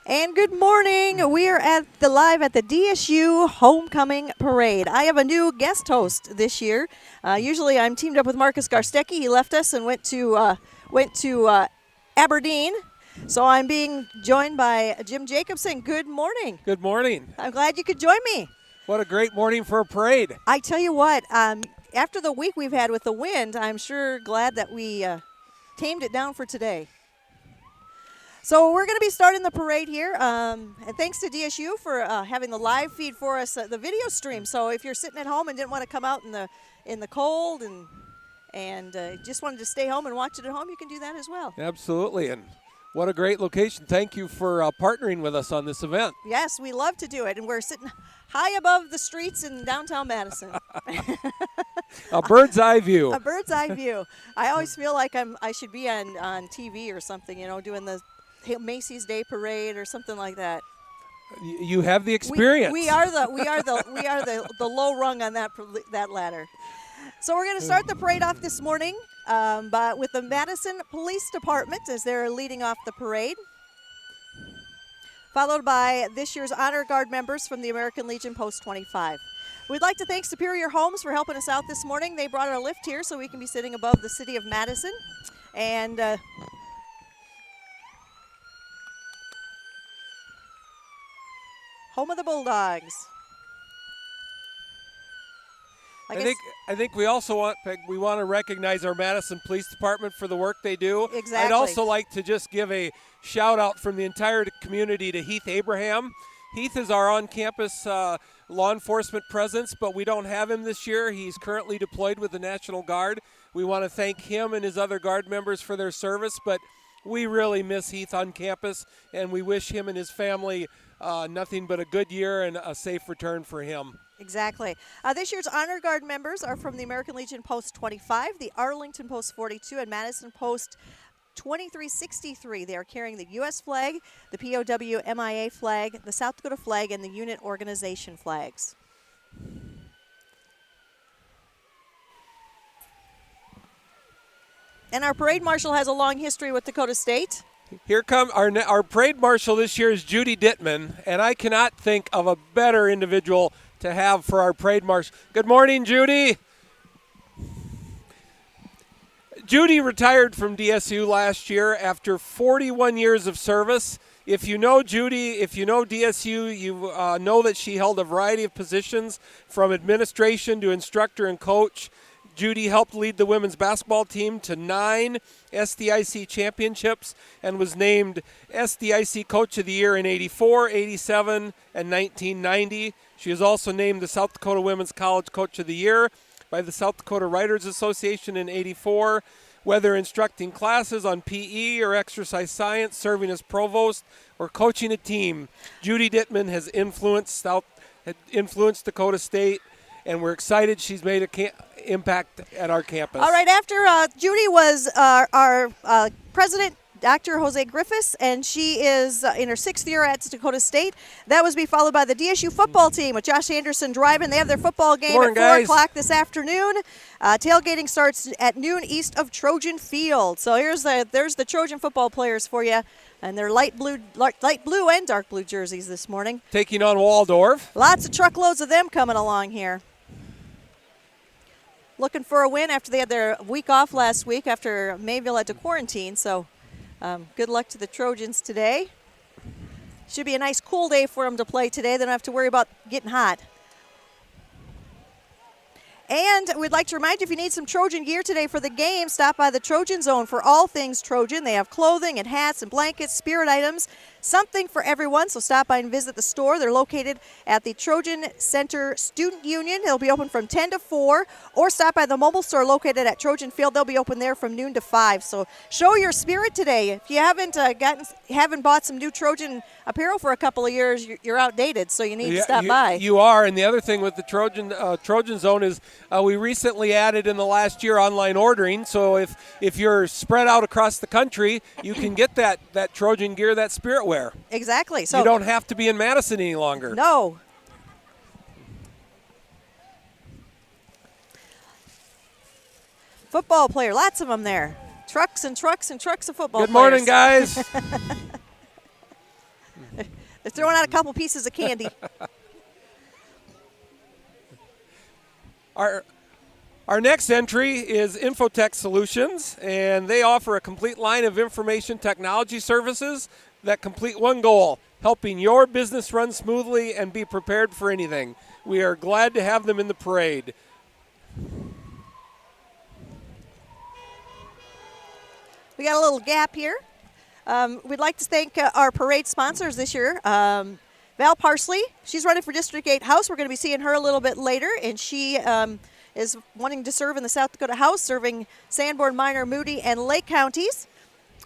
And good morning. We are live at the DSU Homecoming Parade. I have a new guest host this year. Usually I'm teamed up with Marcus Garstecki. He left us and went to Aberdeen. So I'm being joined by Jim Jacobson. Good morning. Good morning. I'm glad you could join me. What a great morning for a parade. I tell you what, after the week we've had with the wind, I'm sure glad that we tamed it down for today. So we're going to be starting the parade here, and thanks to DSU for having the live feed for us, the video stream. So if you're sitting at home and didn't want to come out in the cold and just wanted to stay home and watch it at home, you can do that as well. Absolutely, and what a great location. Thank you for partnering with us on this event. Yes, we love to do it, and we're sitting high above the streets in downtown Madison. A bird's eye view. A bird's eye view. I always feel like I should be on TV or something, doing the Macy's Day Parade or something like that. You have the experience. We are the low rung on that ladder. So we're going to start the parade off this morning, but with the Madison Police Department as they're leading off the parade, followed by this year's Honor Guard members from the American Legion Post 25. We'd like to thank Superior Homes for helping us out this morning. They brought our lift here so we can be sitting above the city of Madison, and home of the Bulldogs. I think we also want to recognize our Madison Police Department for the work they do. Exactly. I'd also like to just give a shout out from the entire community to Heath Abraham. Heath is our on-campus law enforcement presence, but we don't have him this year. He's currently deployed with the National Guard. We want to thank him and his other Guard members for their service, but we really miss Heath on campus, and we wish him and his family nothing but a good year and a safe return for him. Exactly. This year's Honor Guard members are from the American Legion Post 25, the Arlington Post 42, and Madison Post 2363. They are carrying the U.S. flag, the POW MIA flag, the South Dakota flag, and the unit organization flags. And our parade marshal has a long history with Dakota State. Here come our parade marshal this year is Judy Dittman, and I cannot think of a better individual to have for our parade marshal. Good morning, Judy. Judy retired from DSU last year after 41 years of service. If you know Judy, if you know DSU, you know that she held a variety of positions from administration to instructor and coach. Judy helped lead the women's basketball team to 9 SDIC championships and was named SDIC Coach of the Year in 84, 87, and 1990. She was also named the South Dakota Women's College Coach of the Year by the South Dakota Writers Association in 84. Whether instructing classes on PE or exercise science, serving as provost, or coaching a team, Judy Dittman has influenced Dakota State, and we're excited she's made an impact at our campus. All right, after Judy was our president, Dr. Jose Griffiths, and she is in her 6th year at Dakota State. That was be followed by the DSU football team with Josh Anderson driving. They have their football game at 4 o'clock this afternoon. Tailgating starts at noon east of Trojan Field. So there's the Trojan football players for you, and their light blue and dark blue jerseys this morning. Taking on Waldorf. Lots of truckloads of them coming along here. Looking for a win after they had their week off last week after Mayville had to quarantine. So good luck to the Trojans today. Should be a nice cool day for them to play today. They don't have to worry about getting hot. And we'd like to remind you, if you need some Trojan gear today for the game, stop by the Trojan Zone for all things Trojan. They have clothing and hats and blankets, spirit items, something for everyone. So stop by and visit the store. They're located at the Trojan Center Student Union. They'll be open from 10 to 4. Or stop by the mobile store located at Trojan Field. They'll be open there from noon to 5. So show your spirit today. If you haven't bought some new Trojan apparel for a couple of years, you're outdated. So you need to stop by. You are. And the other thing with the Trojan Zone is we recently added in the last year online ordering. So if you're spread out across the country, you can get that Trojan gear, that spirit wear. Exactly. So you don't have to be in Madison any longer. No. Football player, lots of them there. Trucks and trucks and trucks of football players. Good morning, guys. They're throwing out a couple pieces of candy. Our next entry is Infotech Solutions, and they offer a complete line of information technology services that complete one goal, helping your business run smoothly and be prepared for anything. We are glad to have them in the parade. We got a little gap here. We'd like to thank our parade sponsors this year. Val Parsley, she's running for District 8 House. We're going to be seeing her a little bit later, and she is wanting to serve in the South Dakota House, serving Sanborn, Minor, Moody, and Lake counties.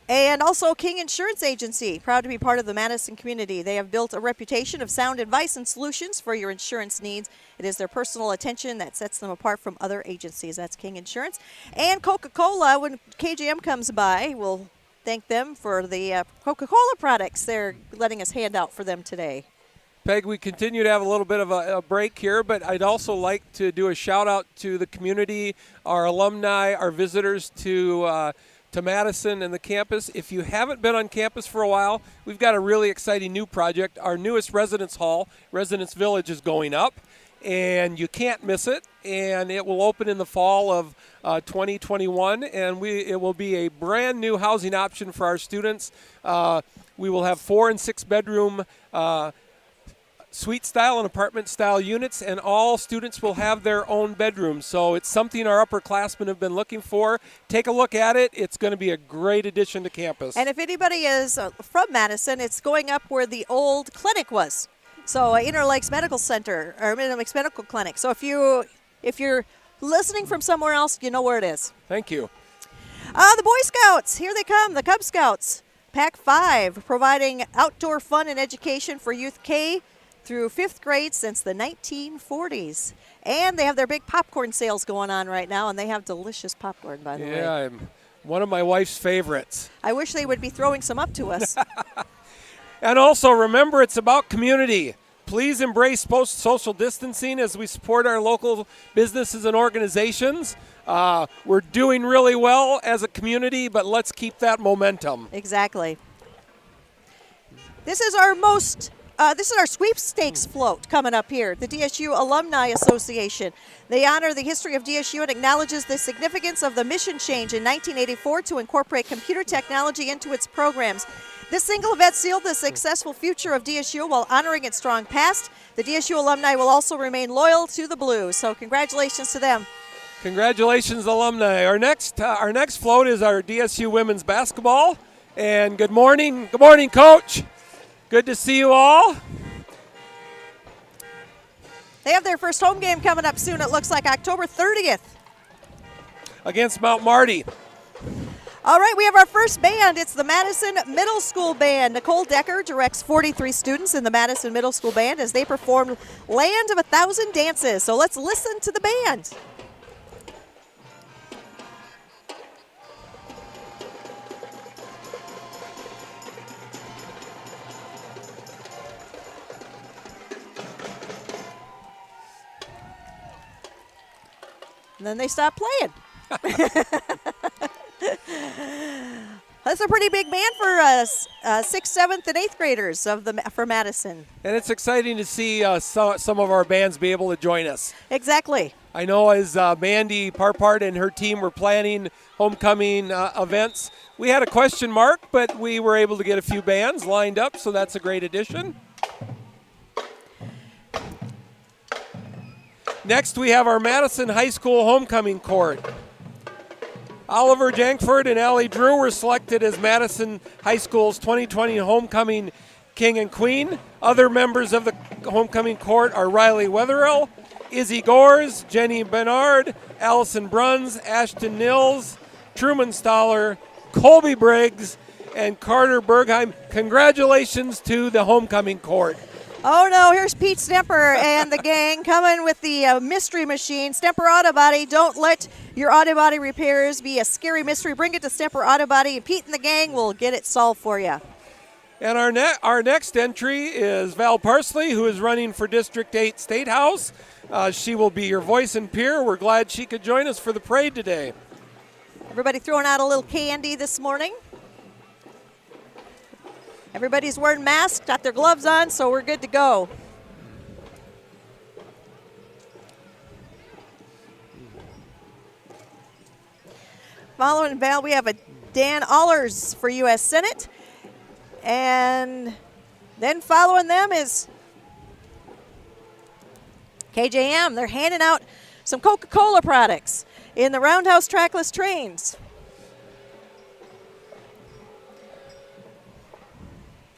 And also King Insurance Agency, proud to be part of the Madison community. They have built a reputation of sound advice and solutions for your insurance needs. It is their personal attention that sets them apart from other agencies. That's King Insurance. And Coca-Cola, when KJM comes by, we'll thank them for the Coca-Cola products they're letting us hand out for them today. Peg, we continue to have a little bit of a break here, but I'd also like to do a shout out to the community, our alumni, our visitors to Madison and the campus. If you haven't been on campus for a while, we've got a really exciting new project. Our newest residence hall, Residence Village, is going up, and you can't miss it. And it will open in the fall of 2021, and it will be a brand new housing option for our students. We will have 4 and 6 bedroom suite style and apartment style units, and all students will have their own bedrooms. So it's something our upperclassmen have been looking for. Take a look at it. It's going to be a great addition to campus. And if anybody is from Madison, it's going up where the old clinic was. So Interlakes Medical Center, or Interlakes Medical Clinic. So if you're listening from somewhere else, you know where it is. Thank you. The Boy Scouts, here they come, the Cub Scouts. Pack 5, providing outdoor fun and education for youth K through 5th grade since the 1940s. And they have their big popcorn sales going on right now, and they have delicious popcorn, by the way. Yeah, one of my wife's favorites. I wish they would be throwing some up to us. And also, remember, it's about community. Please embrace social distancing as we support our local businesses and organizations. We're doing really well as a community, but let's keep that momentum. Exactly. This is our sweepstakes float coming up here, the Dsu Alumni Association. They honor the history of DSU and acknowledges the significance of the mission change in 1984 to incorporate computer technology into its programs. This single event sealed the successful future of DSU while honoring its strong past. The DSU alumni will also remain loyal to the Blues, so congratulations to them. Congratulations, alumni. Our next float is our DSU women's basketball. And good morning, Coach. Good to see you all. They have their first home game coming up soon. It looks like October 30th. Against Mount Marty. All right, we have our first band. It's the Madison Middle School Band. Nicole Decker directs 43 students in the Madison Middle School Band as they perform Land of a Thousand Dances. So let's listen to the band. And then they stop playing. That's a pretty big band for 6th, 7th, and 8th graders for Madison. And it's exciting to see some of our bands be able to join us. Exactly. I know as Mandy Parpart and her team were planning homecoming events, we had a question mark, but we were able to get a few bands lined up, so that's a great addition. Next, we have our Madison High School homecoming court. Oliver Jankford and Allie Drew were selected as Madison High School's 2020 homecoming king and queen. Other members of the homecoming court are Riley Wetherill, Izzy Gores, Jenny Bernard, Allison Bruns, Ashton Nils, Truman Stoller, Colby Briggs, and Carter Bergheim. Congratulations to the homecoming court. Oh no, here's Pete Stemper and the gang coming with the mystery machine. Stemper Auto Body, don't let your auto body repairs be a scary mystery. Bring it to Stemper Auto Body, and Pete and the gang will get it solved for you. And our next entry is Val Parsley, who is running for District 8 State House. She will be your voice and peer. We're glad she could join us for the parade today. Everybody throwing out a little candy this morning. Everybody's wearing masks, got their gloves on, so we're good to go. Following Val, we have a Dan Allers for U.S. Senate. And then following them is KJM. They're handing out some Coca-Cola products in the Roundhouse trackless trains.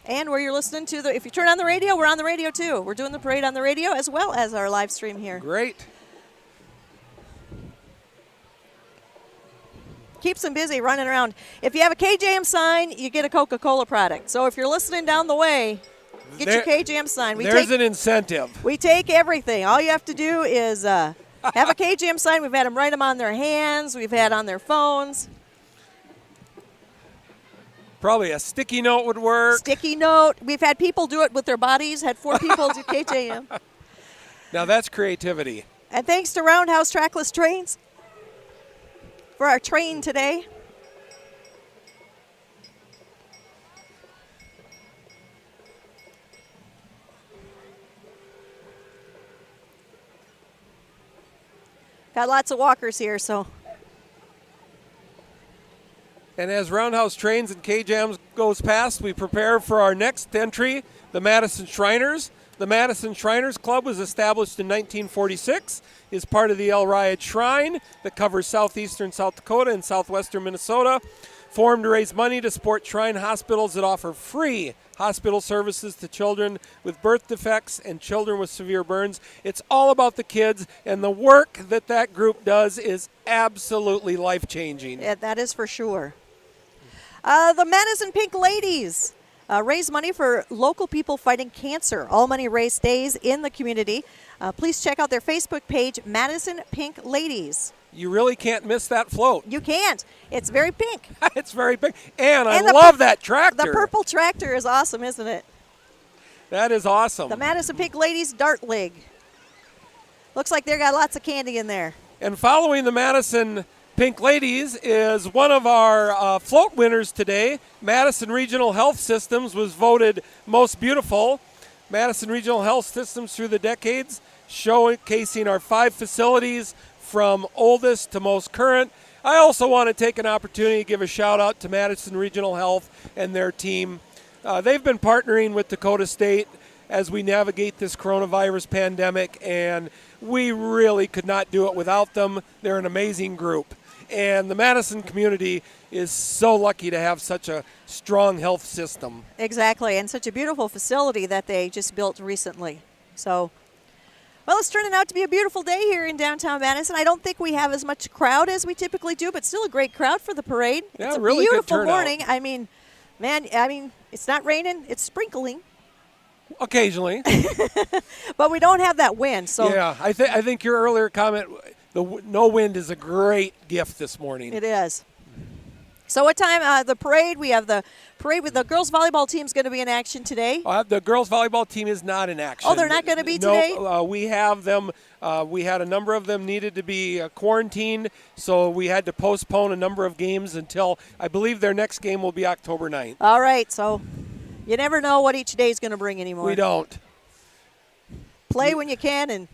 And where you're listening to if you turn on the radio, we're on the radio too. We're doing the parade on the radio as well as our live stream here. Great. Keeps them busy running around. If you have a KJM sign, you get a Coca-Cola product. So if you're listening down the way, get your KJM sign. There's an incentive. We take everything. All you have to do is have a KJM sign. We've had them write them on their hands. We've had on their phones. Probably a sticky note would work. Sticky note. We've had people do it with their bodies. Had 4 people do KJM. Now that's creativity. And thanks to Roundhouse Trackless Trains for our train today. Got lots of walkers here, so. And as Roundhouse Trains and KJAMs goes past, we prepare for our next entry, the Madison Shriners. The Madison Shriners Club was established in 1946, is part of the El Riad Shrine that covers southeastern South Dakota and southwestern Minnesota. Formed to raise money to support shrine hospitals that offer free hospital services to children with birth defects and children with severe burns. It's all about the kids, and the work that group does is absolutely life-changing. Yeah, that is for sure. The Madison Pig Ladies raise money for local people fighting cancer. All money raised stays in the community. Please check out their Facebook page, Madison Pink Ladies. You really can't miss that float. You can't. It's very pink. It's very pink. And I love that tractor. The purple tractor is awesome, isn't it? That is awesome. The Madison Pink Ladies Dart League. Looks like they got lots of candy in there. And following the Madison Pink Ladies is one of our float winners today. Madison Regional Health Systems was voted most beautiful. Madison Regional Health Systems through the decades, showcasing our 5 facilities from oldest to most current. I also want to take an opportunity to give a shout out to Madison Regional Health and their team. They've been partnering with Dakota State as we navigate this coronavirus pandemic, and we really could not do it without them. They're an amazing group. And the Madison community is so lucky to have such a strong health system. Exactly, and such a beautiful facility that they just built recently. So, well, it's turning out to be a beautiful day here in downtown Madison. I don't think we have as much crowd as we typically do, but still a great crowd for the parade. Yeah, it's a really beautiful good turnout. morning. I mean, it's not raining, it's sprinkling. Occasionally. But we don't have that wind. So yeah, I think your earlier comment, no wind is a great gift this morning. It is. So what time, the parade, we have the parade with the girls volleyball team is going to be in action today. The girls volleyball team is not in action. Oh, they're not going to be today? No, we have them. We had a number of them needed to be quarantined, so we had to postpone a number of games until, I believe their next game will be October 9th. All right, so you never know what each day is going to bring anymore. We don't. Play when you can, and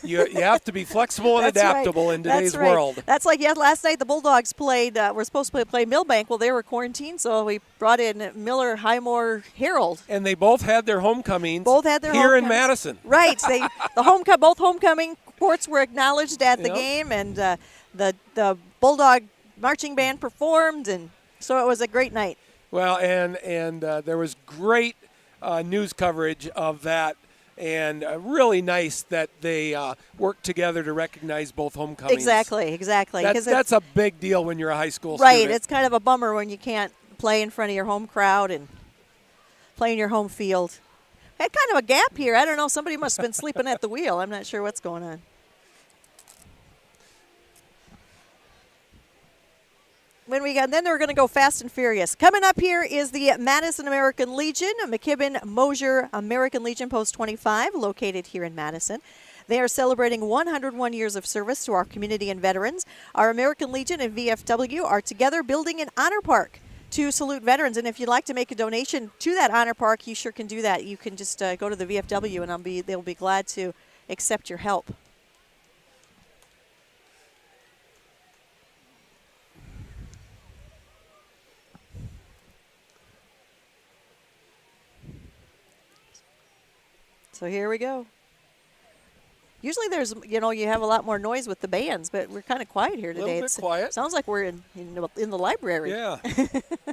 you have to be flexible and adaptable in today's world. That's like last night the Bulldogs played. We're supposed to play Millbank. Well, they were quarantined, so we brought in Miller, Highmore, Herald. And they both had their homecomings. Here in Madison. Right. Both homecoming courts were acknowledged at the game, and the Bulldog marching band performed, and so it was a great night. Well, and there was great news coverage of that. And really nice that they work together to recognize both homecomings. Exactly. That's a big deal when you're a high school student. Right. It's kind of a bummer when you can't play in front of your home crowd and play in your home field. Had kind of a gap here. I don't know. Somebody must have been sleeping at the wheel. I'm not sure what's going on. Then they're going to go fast and furious. Coming up here is the Madison American Legion, McKibben Mosier American Legion Post 25, located here in Madison. They are celebrating 101 years of service to our community and veterans. Our American Legion and VFW are together building an honor park to salute veterans. And if you'd like to make a donation to that honor park, you sure can do that. You can just go to the VFW, and they'll be glad to accept your help. So here we go. Usually there's, you have a lot more noise with the bands, but we're kind of quiet here today. A little bit quiet. Sounds like we're in the library. Yeah.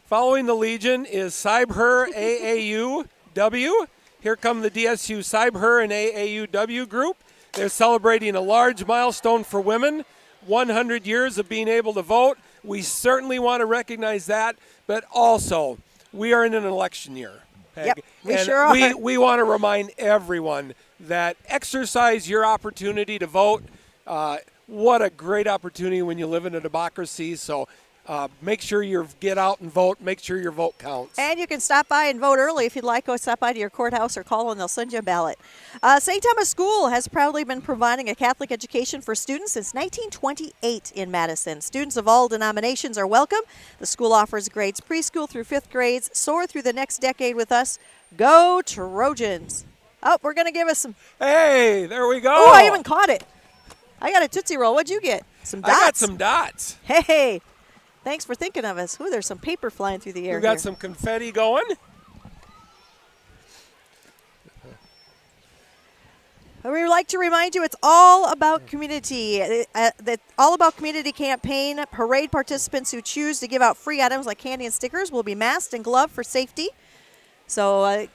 Following the Legion is Pbl AAUW. Here come the DSU Pbl and AAUW group. They're celebrating a large milestone for women, 100 years of being able to vote. We certainly want to recognize that, but also we are in an election year. Yep, we and sure are. We want to remind everyone that exercise your opportunity to vote. What a great opportunity when you live in a democracy. So make sure you get out and vote. Make sure your vote counts. And you can stop by and vote early if you'd like. Go stop by to your courthouse or call and they'll send you a ballot. St. Thomas School has proudly been providing a Catholic education for students since 1928 in Madison. Students of all denominations are welcome. The school offers grades preschool through 5th grades. Soar through the next decade with us. Go Trojans. Oh, we're going to give us some. Hey, there we go. Oh, I even caught it. I got a Tootsie Roll. What'd you get? Some dots. I got some dots. Hey, thanks for thinking of us. Ooh, there's some paper flying through the air. We got here. some confetti going. We would like to remind you it's all about community. The All About Community campaign. Parade participants who choose to give out free items like candy and stickers will be masked and gloved for safety. So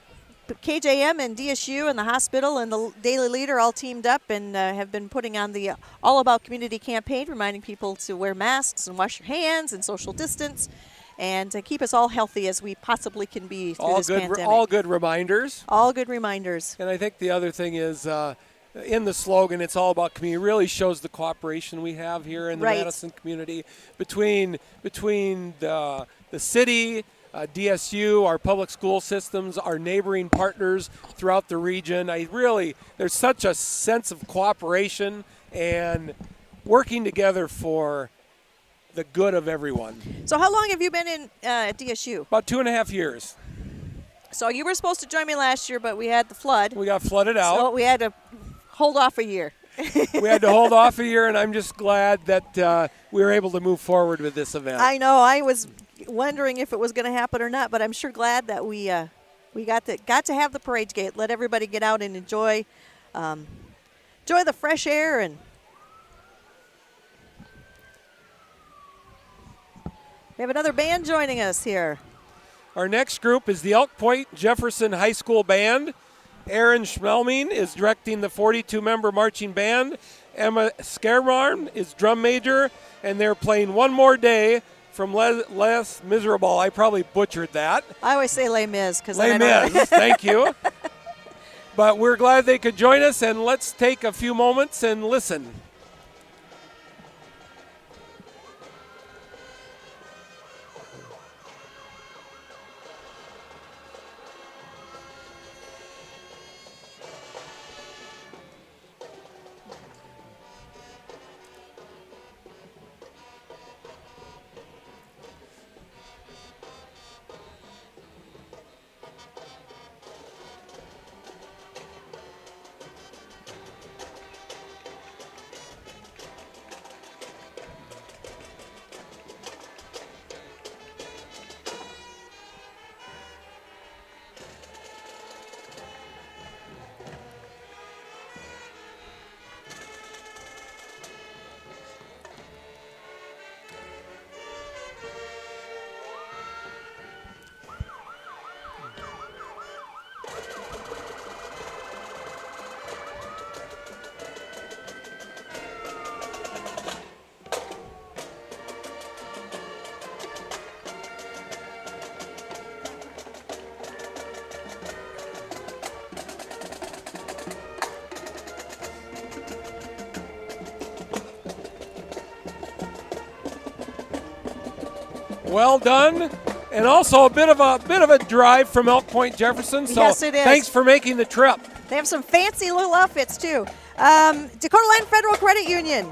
KJM and DSU and the hospital and the Daily Leader all teamed up and have been putting on the All About Community campaign, reminding people to wear masks and wash your hands and social distance and to keep us all healthy as we possibly can be through this pandemic. All good reminders. All good reminders. And I think the other thing is in the slogan, it's all about community, really shows the cooperation we have here in the Madison community between the city, DSU, our public school systems, our neighboring partners throughout the region. There's such a sense of cooperation and working together for the good of everyone. So how long have you been in at DSU? About 2.5 years. So you were supposed to join me last year, but we had the flood. We got flooded out. So we had to hold off a year. We had to hold off a year, and I'm just glad that we were able to move forward with this event. I know. I was wondering if it was going to happen or not, but I'm sure glad that we got to have the parade gate. Let everybody get out and enjoy the fresh air. And we have another band joining us here. Our next group is the Elk Point Jefferson High School Band. Aaron Schmelming is directing the 42-member marching band. Emma Skermarn is drum major, and they're playing One More Day from Les Miserable. I probably butchered that. I always say Les Mis. Les Mis, thank you. But we're glad they could join us, and let's take a few moments and listen. Well done, and also a bit of a drive from Elk Point Jefferson. So yes, it is. Thanks for making the trip. They have some fancy little outfits too. Dakota Land Federal Credit Union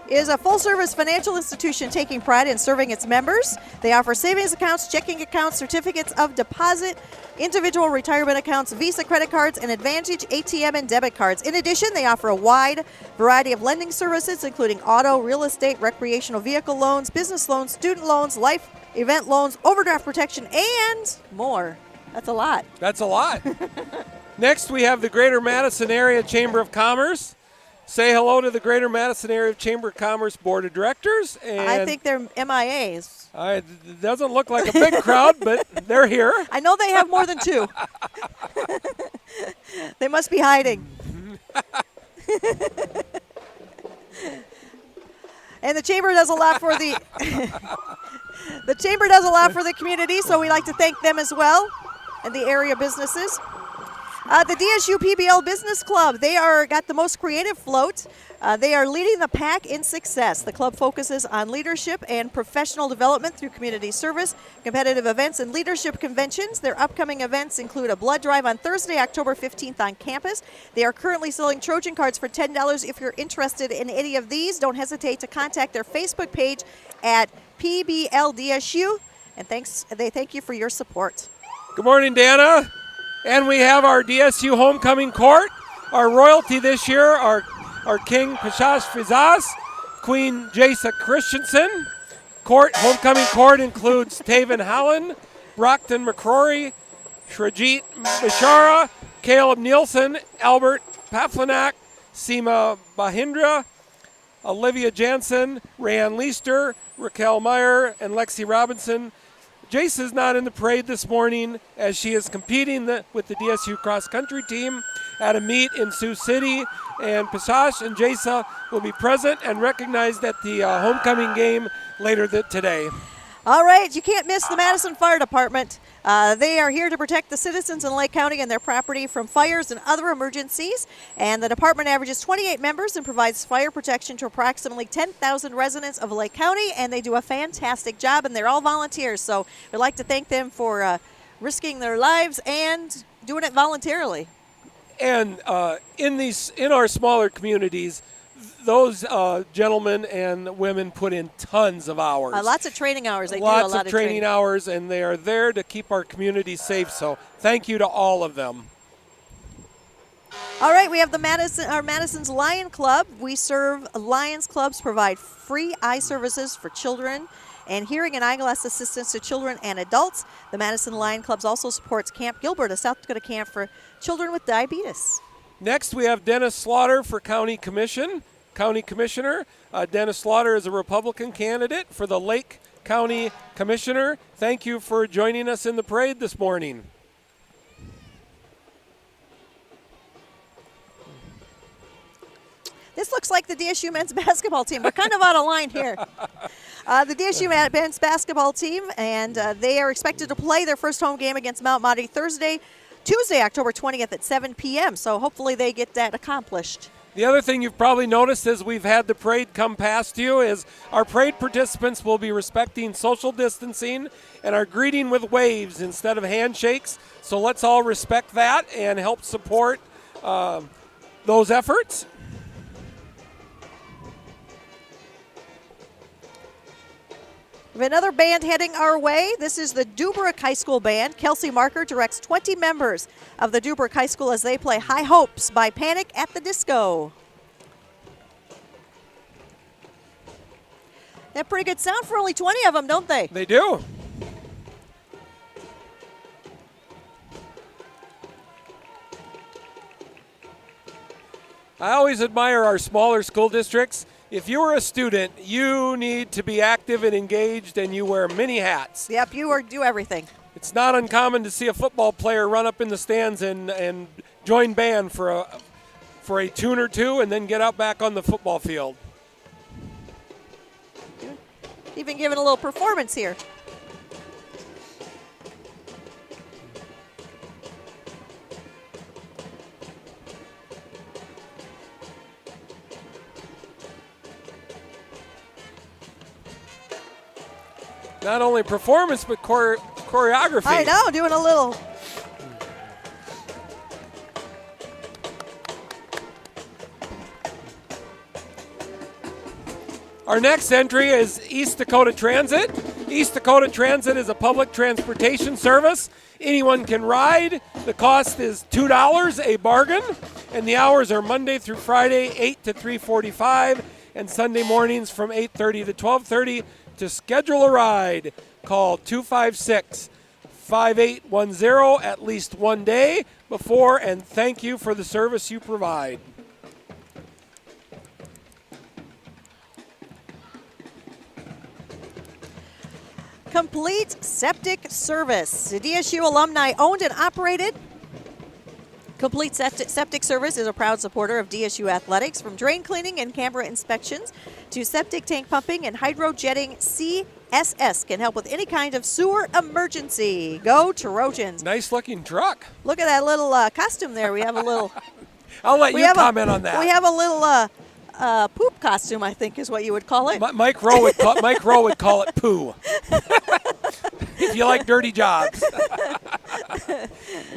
is a full-service financial institution taking pride in serving its members. They offer savings accounts, checking accounts, certificates of deposit, individual retirement accounts, Visa credit cards, and Advantage ATM and debit cards. In addition, they offer a wide variety of lending services, including auto, real estate, recreational vehicle loans, business loans, student loans, life event loans, overdraft protection, and more. That's a lot. That's a lot. Next, we have the Greater Madison Area Chamber of Commerce. Say hello to the Greater Madison Area Chamber of Commerce Board of Directors. And I think they're MIAs. It doesn't look like a big crowd, but they're here. I know they have more than two. They must be hiding. And the Chamber does a lot for the the Chamber does a lot for the community, so we like to thank them as well and the area businesses. The Dsu Pbl Business Club, they got the most creative float. They are leading the pack in success. The club focuses on leadership and professional development through community service, competitive events, and leadership conventions. Their upcoming events include a blood drive on Thursday, October 15th on campus. They are currently selling Trojan cards for $10. If you're interested in any of these, don't hesitate to contact their Facebook page at PBLDSU. And they thank you for your support. Good morning, Dana. And we have our DSU homecoming court. Our royalty this year, our King Pashash Fizaz, Queen Jasa Christensen. Homecoming court includes Taven Holland, Brockton McCrory, Shrajit Bashara, Caleb Nielsen, Albert Paflanak, Seema Bahindra, Olivia Jansen, Rayanne Leister, Raquel Meyer, and Lexi Robinson. Jace is not in the parade this morning as she is competing with the DSU cross-country team at a meet in Sioux City, and Pashash and Jasa will be present and recognized at the homecoming game later today. All right, you can't miss the Madison Fire Department. They are here to protect the citizens in Lake County and their property from fires and other emergencies. And the department averages 28 members and provides fire protection to approximately 10,000 residents of Lake County. And they do a fantastic job, and they're all volunteers. So we'd like to thank them for risking their lives and doing it voluntarily. And in our smaller communities, those gentlemen and women put in tons of hours. Lots of training hours. They lots do a lot of training hours, and they are there to keep our community safe. So thank you to all of them. All right, we have Madison's Lion Club. We serve Lions Clubs, provide free eye services for children and hearing and eyeglass assistance to children and adults. The Madison Lion Clubs also supports Camp Gilbert, a South Dakota camp for children with diabetes. Next, we have Dennis Slaughter for County Commissioner. Dennis Slaughter is a Republican candidate for the Lake County Commissioner. Thank you for joining us in the parade this morning. This looks like the DSU men's basketball team. We're kind of out of line here. The DSU men's basketball team, and they are expected to play their first home game against Mount Moody Tuesday, October 20th at 7 p.m. So hopefully they get that accomplished. The other thing you've probably noticed as we've had the parade come past you is our parade participants will be respecting social distancing and are greeting with waves instead of handshakes. So let's all respect that and help support those efforts. We have another band heading our way. This is the Dubrook High School Band. Kelsey Marker directs 20 members of the Dubrook High School as they play High Hopes by Panic at the Disco. They have pretty good sound for only 20 of them, don't they? They do. I always admire our smaller school districts. If you are a student, you need to be active and engaged, and you wear many hats. Yep, do everything. It's not uncommon to see a football player run up in the stands and join band for a tune or two and then get out back on the football field. Even giving a little performance here. Not only performance, but choreography. I know, doing a little. Our next entry is East Dakota Transit. East Dakota Transit is a public transportation service. Anyone can ride. The cost is $2, a bargain, and the hours are Monday through Friday, 8 to 3:45, and Sunday mornings from 8:30 to 12:30. To schedule a ride, call 256-5810 at least one day before, and thank you for the service you provide. Complete Septic Service. The DSU alumni owned and operated. Complete Septic Service is a proud supporter of DSU athletics, from drain cleaning and camera inspections to septic tank pumping and hydrojetting. CSS can help with any kind of sewer emergency. Go Trojans. Nice looking truck. Look at that little costume there. We have a little. I'll let you comment on that. We have a little poop costume, I think is what you would call it. Mike Rowe would call it poo. If you like dirty jobs.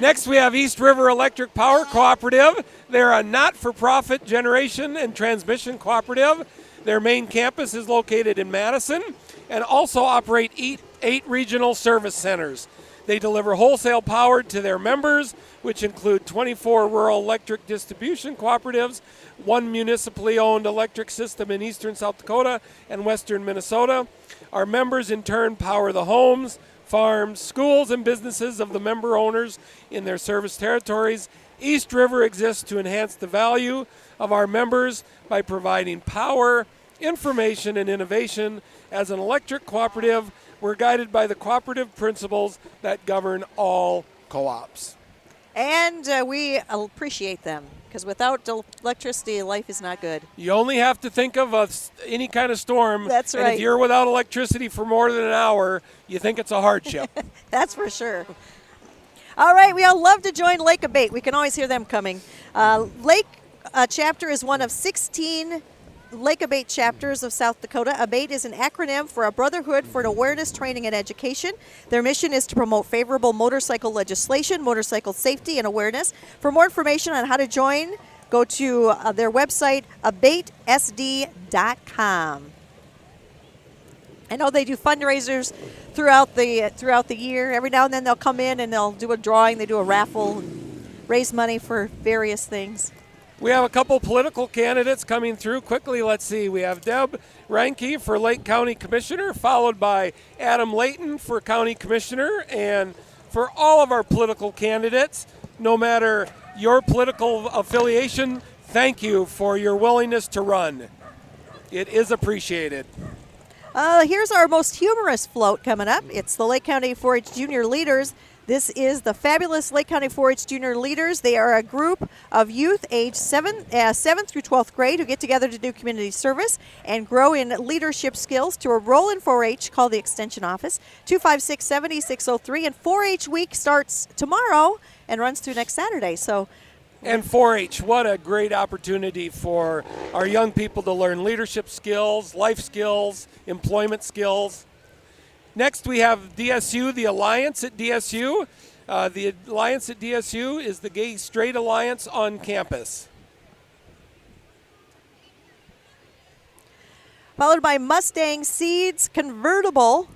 Next, we have East River Electric Power Cooperative. They're a not-for-profit generation and transmission cooperative. Their main campus is located in Madison and also operate eight regional service centers. They deliver wholesale power to their members, which include 24 rural electric distribution cooperatives, one municipally owned electric system in eastern South Dakota and western Minnesota. Our members in turn power the homes, farms, schools, and businesses of the member owners in their service territories. East River exists to enhance the value of our members by providing power, information, and innovation. As an electric cooperative, we're guided by the cooperative principles that govern all co-ops. And we appreciate them, because without electricity, life is not good. You only have to think of any kind of storm. That's right. And if you're without electricity for more than an hour, you think it's a hardship. That's for sure. All right, we all love to join Lake Abate. We can always hear them coming. Lake Chapter is one of 16 Lake Abate chapters of South Dakota. Abate is an acronym for a Brotherhood for Awareness, Training, and Education. Their mission is to promote favorable motorcycle legislation, motorcycle safety, and awareness. For more information on how to join, go to their website, abatesd.com. I know they do fundraisers throughout the year. Every now and then they'll come in and they'll do a drawing, they do a raffle, and raise money for various things. We have a couple political candidates coming through. Quickly, let's see. We have Deb Reinke for Lake County Commissioner, followed by Adam Layton for County Commissioner. And for all of our political candidates, no matter your political affiliation, thank you for your willingness to run. It is appreciated. Here's our most humorous float coming up. It's the Lake County 4-H Junior Leaders. This is the fabulous Lake County 4-H Junior Leaders. They are a group of youth aged 7th through 12th grade who get together to do community service and grow in leadership skills. To enroll in 4-H, call the Extension Office, 256-7603. And 4-H week starts tomorrow and runs through next Saturday. And 4-H, what a great opportunity for our young people to learn leadership skills, life skills, employment skills. Next, we have DSU, the Alliance at DSU. The Alliance at DSU is the Gay Straight Alliance on campus. Followed by Mustang Seeds Convertible.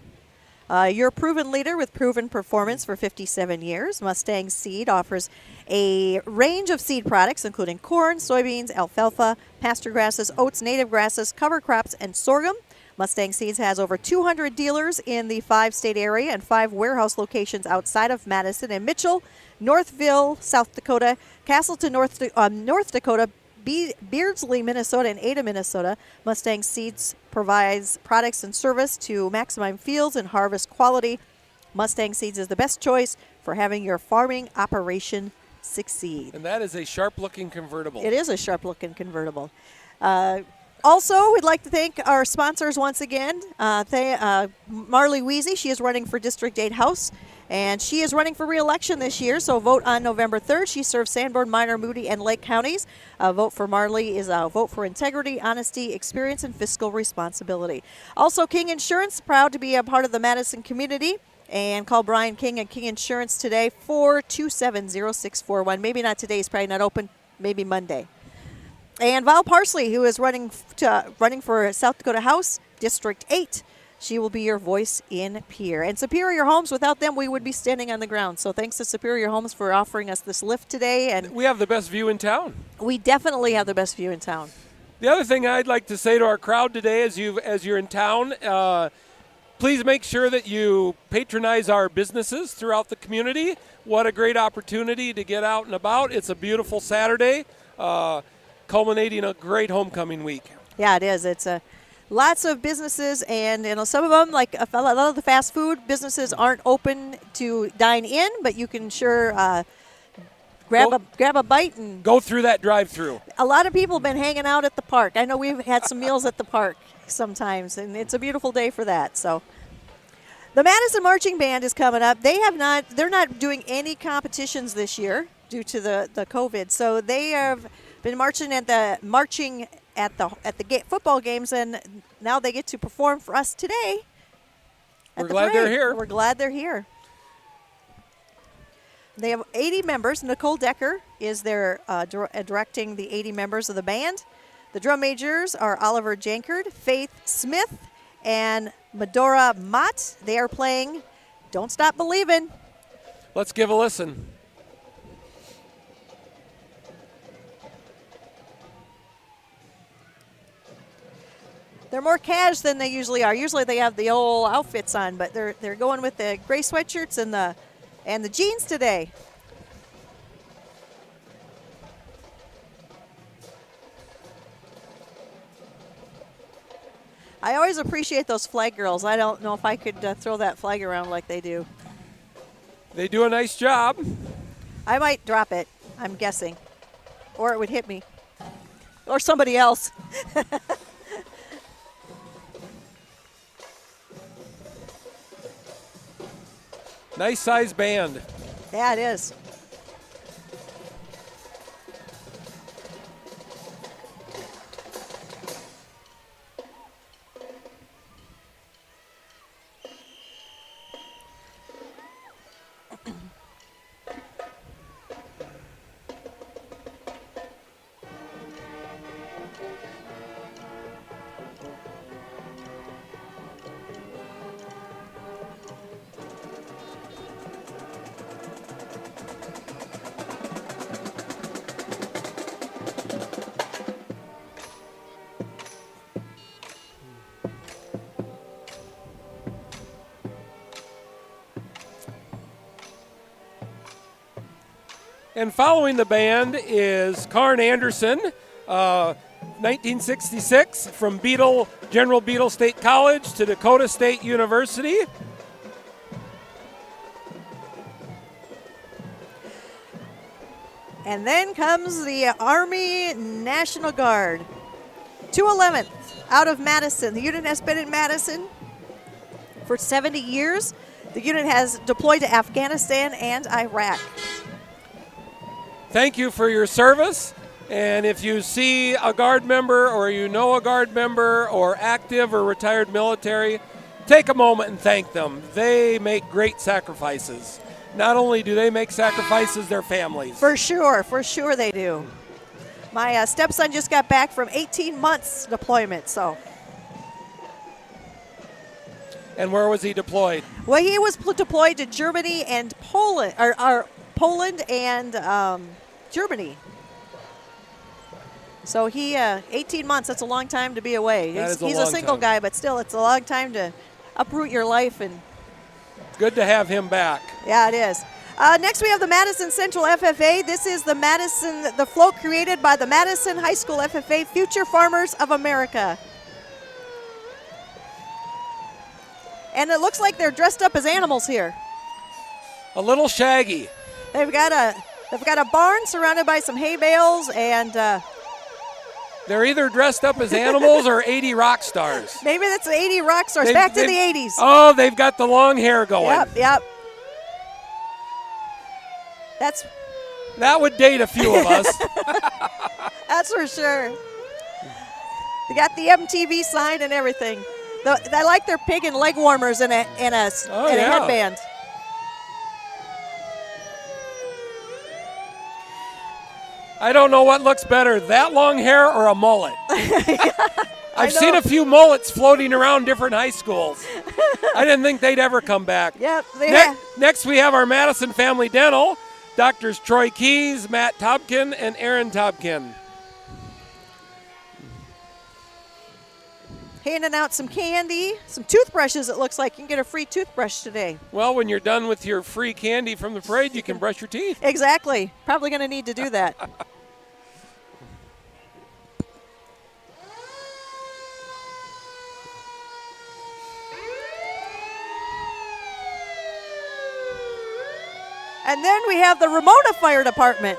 Your proven leader with proven performance for 57 years. Mustang Seed offers a range of seed products, including corn, soybeans, alfalfa, pasture grasses, oats, native grasses, cover crops, and sorghum. Mustang Seeds has over 200 dealers in the 5-state area and 5 warehouse locations outside of Madison and Mitchell, Northville, South Dakota, Castleton, North Dakota, Beardsley, Minnesota, and Ada, Minnesota. Mustang Seeds provides products and service to maximize fields and harvest quality. Mustang Seeds is the best choice for having your farming operation succeed. And that is a sharp-looking convertible. It is a sharp-looking convertible. Also, we'd like to thank our sponsors once again. Marley Weezy, she is running for District 8 House, and she is running for re-election this year, so vote on November 3rd. She serves Sanborn, Minor, Moody, and Lake counties. Vote for Marley is a vote for integrity, honesty, experience, and fiscal responsibility. Also, King Insurance, proud to be a part of the Madison community. And call Brian King at King Insurance today, 427-0641. Maybe not today, he's probably not open, maybe Monday. And Val Parsley, who is running for South Dakota House District 8. She will be your voice in Pierre. And Superior Homes, without them, we would be standing on the ground. So thanks to Superior Homes for offering us this lift today. And we have the best view in town. We definitely have the best view in town. The other thing I'd like to say to our crowd today as you're in town, please make sure that you patronize our businesses throughout the community. What a great opportunity to get out and about. It's a beautiful Saturday, culminating a great homecoming week. Yeah, it is. It's lots of businesses, and some of them, like a lot of the fast food businesses, aren't open to dine in, but you can sure grab a bite and go through that drive-through. A lot of people have been hanging out at the park. I know we've had some meals at the park sometimes, and it's a beautiful day for that. So the Madison Marching Band is coming up. They're not doing any competitions this year due to the COVID. So they have been marching at the football games, and now they get to perform for us today. We're glad they're here. We're glad they're here. They have 80 members. Nicole Decker is there directing the 80 members of the band. The drum majors are Oliver Jankard, Faith Smith, and Medora Mott. They are playing Don't Stop Believin'. Let's give a listen. They're more cash than they usually are. Usually they have the old outfits on, but they're going with the gray sweatshirts and the jeans today. I always appreciate those flag girls. I don't know if I could throw that flag around like they do. They do a nice job. I might drop it, I'm guessing. Or it would hit me. Or somebody else. Nice size band. Yeah, it is. And following the band is Karin Anderson, 1966, from General Beetle State College to Dakota State University. And then comes the Army National Guard. 211th out of Madison. The unit has been in Madison for 70 years. The unit has deployed to Afghanistan and Iraq. Thank you for your service. And if you see a Guard member or you know a Guard member or active or retired military, take a moment and thank them. They make great sacrifices. Not only do they make sacrifices, their families. For sure they do. My stepson just got back from 18 months deployment, so. And where was he deployed? Well, he was deployed to Germany and Poland, or Poland and Germany. So he, 18 months, that's a long time to be away. He's a single guy, but still, it's a long time to uproot your life. And good to have him back. Yeah, it is. Next, we have the Madison Central FFA. This is the float created by the Madison High School FFA, Future Farmers of America. And it looks like they're dressed up as animals here. A little shaggy. They've got a barn surrounded by some hay bales, and they're either dressed up as animals or 80 rock stars. Maybe that's 80 rock stars. Back to the 80s. Oh, they've got the long hair going. Yep. That would date a few of us. That's for sure. They got the MTV sign and everything. I like their pig and leg warmers and a headband. I don't know what looks better, that long hair or a mullet. I've seen a few mullets floating around different high schools. I didn't think they'd ever come back. Yep. Next, we have our Madison Family Dental, Doctors Troy Keys, Matt Tobkin, and Aaron Tobkin. Handing out some candy, some toothbrushes, it looks like. You can get a free toothbrush today. Well, when you're done with your free candy from the parade, you can brush your teeth. Exactly. Probably going to need to do that. And then we have the Ramona Fire Department.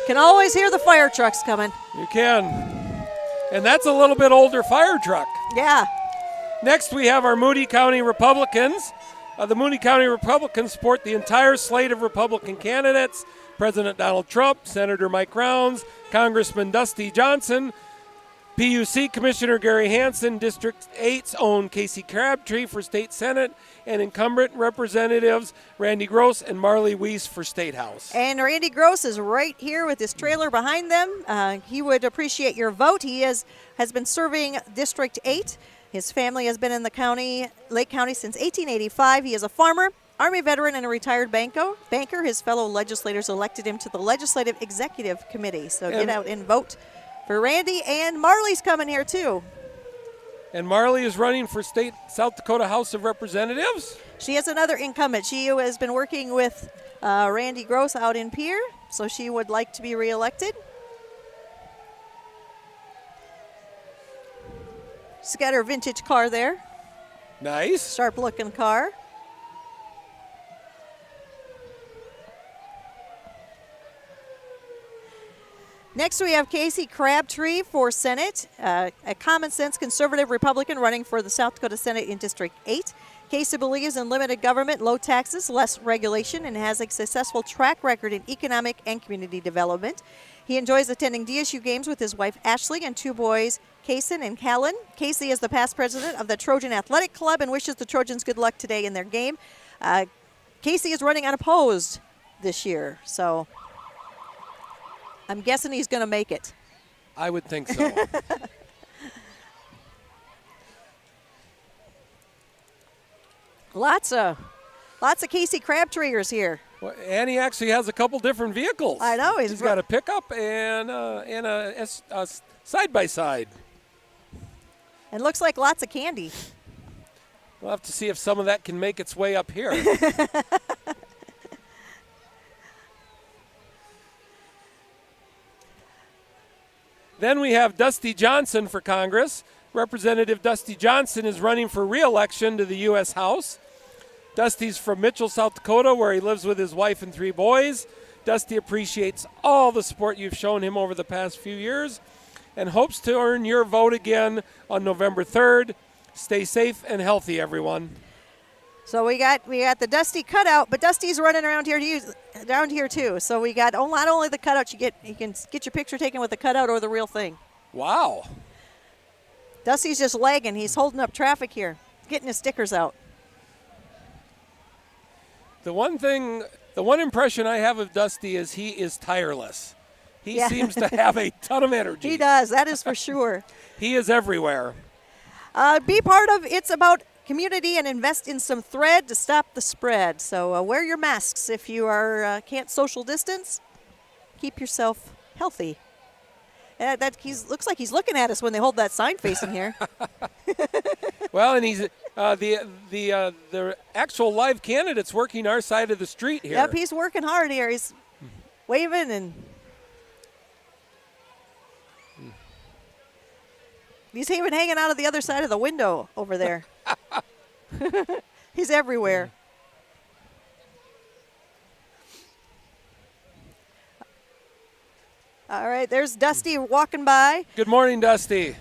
Can always hear the fire trucks coming. You can. And that's a little bit older fire truck. Yeah. Next, we have our Moody County Republicans. The Moody County Republicans support the entire slate of Republican candidates: President Donald Trump, Senator Mike Rounds, Congressman Dusty Johnson, PUC Commissioner Gary Hansen, District 8's own Casey Crabtree for State Senate, and incumbent representatives Randy Gross and Marley Weiss for State House. And Randy Gross is right here with his trailer behind them. He would appreciate your vote. He has been serving District 8. His family has been in the county, Lake County, since 1885. He is a farmer, Army veteran, and a retired banker. His fellow legislators elected him to the Legislative Executive Committee. So get out and vote for Randy. And Marley's coming here, too. And Marley is running for State South Dakota House of Representatives. She is another incumbent. She has been working with Randy Gross out in Pierre, so she would like to be reelected. She's got her vintage car there. Nice. Sharp-looking car. Next, we have Casey Crabtree for Senate, a common-sense conservative Republican running for the South Dakota Senate in District 8. Casey believes in limited government, low taxes, less regulation, and has a successful track record in economic and community development. He enjoys attending DSU games with his wife, Ashley, and two boys, Kaysen and Callan. Casey is the past president of the Trojan Athletic Club and wishes the Trojans good luck today in their game. Casey is running unopposed this year, so I'm guessing he's going to make it. I would think so. Lots of Casey Crabtreeers here. Well, and he actually has a couple different vehicles. I know. He's got a pickup and a side-by-side. And looks like lots of candy. We'll have to see if some of that can make its way up here. Then we have Dusty Johnson for Congress. Representative Dusty Johnson is running for re-election to the U.S. House. Dusty's from Mitchell, South Dakota, where he lives with his wife and three boys. Dusty appreciates all the support you've shown him over the past few years and hopes to earn your vote again on November 3rd. Stay safe and healthy, everyone. So we got the Dusty cutout, but Dusty's running around here too. So we got not only the cutout, you can get your picture taken with the cutout or the real thing. Wow. Dusty's just lagging. He's holding up traffic here, getting his stickers out. The one impression I have of Dusty is he is tireless. He seems to have a ton of energy. He does, that is for sure. He is everywhere. Be part of It's About Community and invest in some thread to stop the spread. So wear your masks if you can't social distance. Keep yourself healthy. Looks like he's looking at us when they hold that sign facing here. Well, and he's the actual live candidate's working our side of the street here. Yep, he's working hard here. He's waving and he's even hanging out of the other side of the window over there. He's everywhere. All right, there's Dusty walking by. Good morning, Dusty.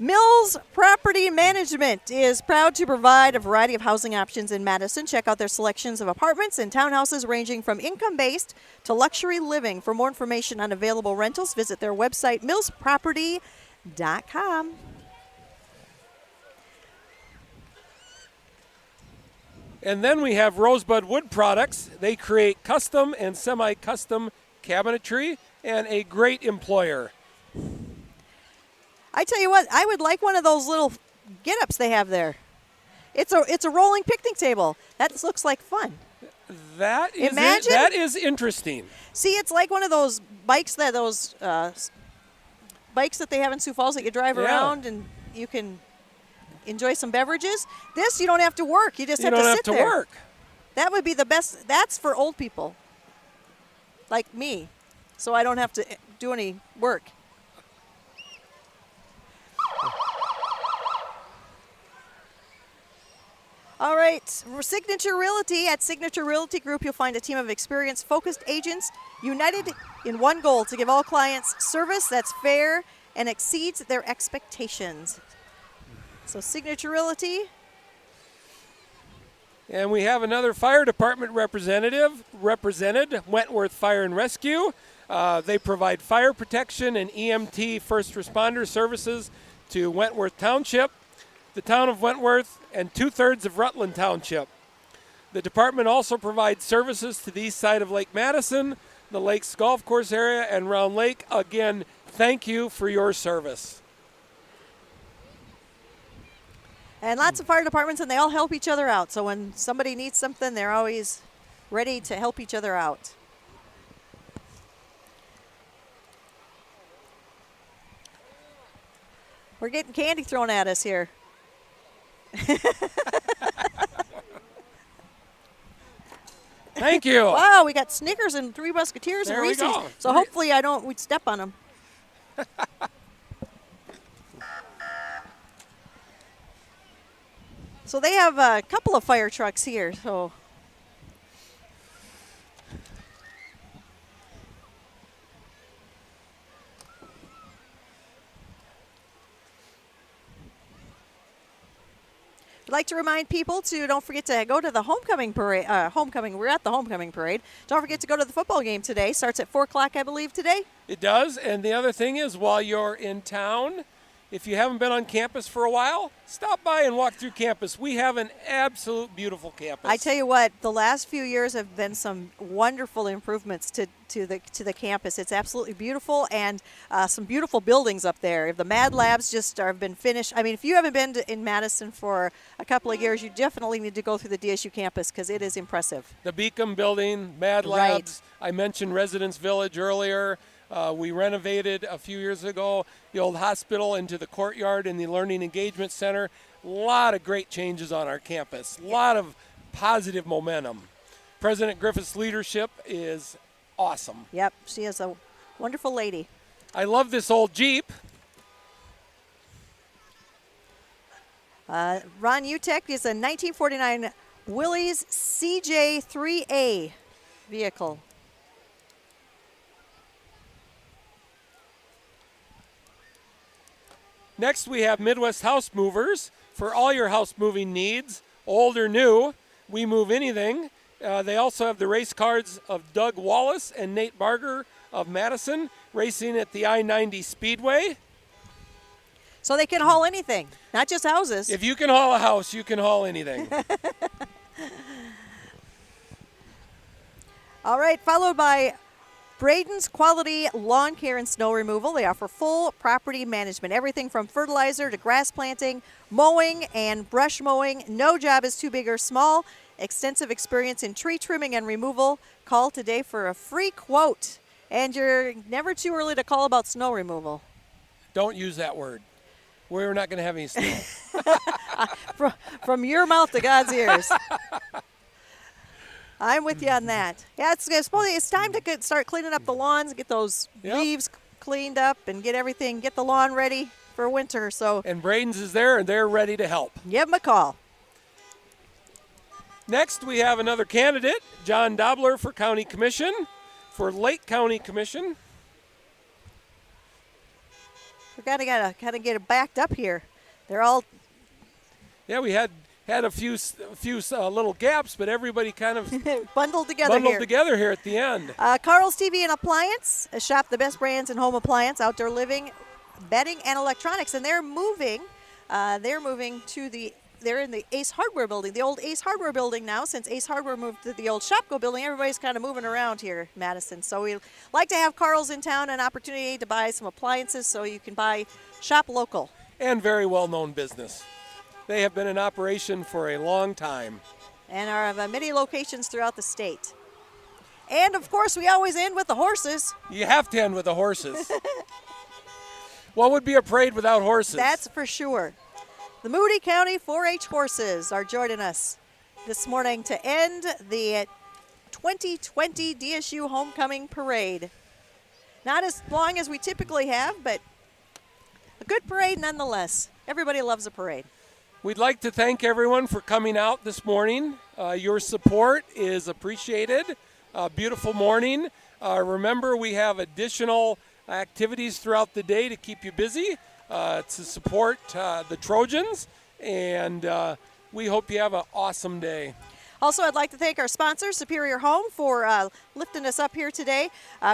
Mills Property Management is proud to provide a variety of housing options in Madison. Check out their selections of apartments and townhouses ranging from income-based to luxury living. For more information on available rentals, visit their website, millsproperty.com. And then we have Rosebud Wood Products. They create custom and semi-custom cabinetry and a great employer. I tell you what, I would like one of those little get-ups they have there. It's a rolling picnic table. That looks like fun. That is Imagine. That is interesting. See, it's like one of those bikes that they have in Sioux Falls that you drive around and you can enjoy some beverages. This, you don't have to work. You just have to sit there. Work. That would be the best. That's for old people like me, so I don't have to do any work. All right, Signature Realty. At Signature Realty Group, you'll find a team of experienced, focused agents united in one goal: to give all clients service that's fair and exceeds their expectations. So Signature Realty. And we have another fire department represented, Wentworth Fire and Rescue. They provide fire protection and EMT first responder services to Wentworth Township, the town of Wentworth, and 2/3 of Rutland Township. The department also provides services to the east side of Lake Madison, the Lakes Golf Course area, and Round Lake. Again, thank you for your service. And lots of fire departments, and they all help each other out. So when somebody needs something, they're always ready to help each other out. We're getting candy thrown at us here. Thank you. Wow, we got Snickers and Three Musketeers There and we Reese's. go. So hopefully we'd step on them. So they have a couple of fire trucks here. So I'd like to remind people to don't forget to go to the homecoming parade. We're at the homecoming parade. Don't forget to go to the football game today. Starts at 4 o'clock, I believe, today. It does. And the other thing is, while you're in town, if you haven't been on campus for a while, stop by and walk through campus. We have an absolute beautiful campus. I tell you what, the last few years have been some wonderful improvements to the campus. It's absolutely beautiful, and some beautiful buildings up there. The Mad Labs have been finished. I mean, if you haven't been in Madison for a couple of years, you definitely need to go through the DSU campus because it is impressive. The Beacon Building, Mad Labs. Right. I mentioned Residence Village earlier. We renovated a few years ago the old hospital into the courtyard and the Learning Engagement Center. A lot of great changes on our campus. A lot of positive momentum. President Griffith's leadership is awesome. Yep, she is a wonderful lady. I love this old Jeep. Ron Utek is a 1949 Willys CJ3A vehicle. Next, we have Midwest House Movers. For all your house moving needs, old or new, we move anything. They also have the race cards of Doug Wallace and Nate Barger of Madison, racing at the I-90 Speedway. So they can haul anything, not just houses. If you can haul a house, you can haul anything. All right, followed by Braden's Quality Lawn Care and Snow Removal. They offer full property management, everything from fertilizer to grass planting, mowing, and brush mowing. No job is too big or small. Extensive experience in tree trimming and removal. Call today for a free quote. And you're never too early to call about snow removal. Don't use that word. We're not going to have any snow. From your mouth to God's ears. I'm with you on that. Yeah, it's time to start cleaning up the lawns, get those leaves cleaned up, and get the lawn ready for winter. So. And Braden's is there, and they're ready to help. Give them a call. Next, we have another candidate, John Dobbler for County Commission, for Lake County Commission. We're gotta get it backed up here. They're all Yeah, we had a few little gaps, but everybody kind of bundled together here at the end. Carl's TV and Appliance, shop the best brands in home appliance, outdoor living, bedding, and electronics. And they're moving to they're in the Ace Hardware building, the old Ace Hardware building now. Since Ace Hardware moved to the old Shopko building, everybody's kind of moving around here, Madison. So we like to have Carl's in town, an opportunity to buy some appliances so you can shop local. And very well-known business. They have been in operation for a long time. And are of many locations throughout the state. And, of course, we always end with the horses. You have to end with the horses. What would be a parade without horses? That's for sure. The Moody County 4-H horses are joining us this morning to end the 2020 DSU Homecoming Parade. Not as long as we typically have, but a good parade nonetheless. Everybody loves a parade. We'd like to thank everyone for coming out this morning. Your support is appreciated. Beautiful morning. Remember, we have additional activities throughout the day to keep you busy, to support the Trojans, and we hope you have an awesome day. Also, I'd like to thank our sponsor, Superior Home, for lifting us up here today.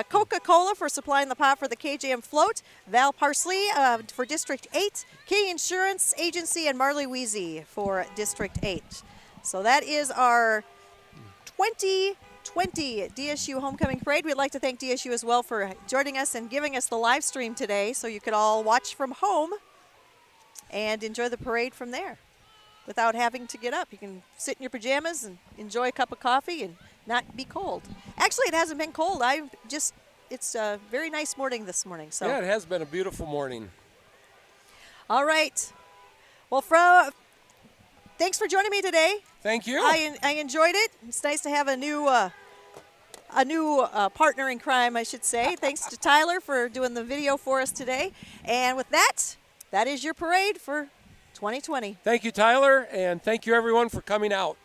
Coca-Cola for supplying the pot for the KJM float. Val Parsley for District 8. King Insurance Agency and Marley Weezy for District 8. So that is our 2020 DSU Homecoming Parade. We'd like to thank DSU as well for joining us and giving us the live stream today so you could all watch from home and enjoy the parade from there without having to get up. You can sit in your pajamas and enjoy a cup of coffee and not be cold. Actually, it hasn't been cold. It's a very nice morning this morning. So yeah, it has been a beautiful morning. All right. Well, thanks for joining me today. Thank you. I enjoyed it. It's nice to have a new partner in crime, I should say. Thanks to Tyler for doing the video for us today. And with that is your parade for 2020. Thank you, Tyler, and thank you, everyone, for coming out.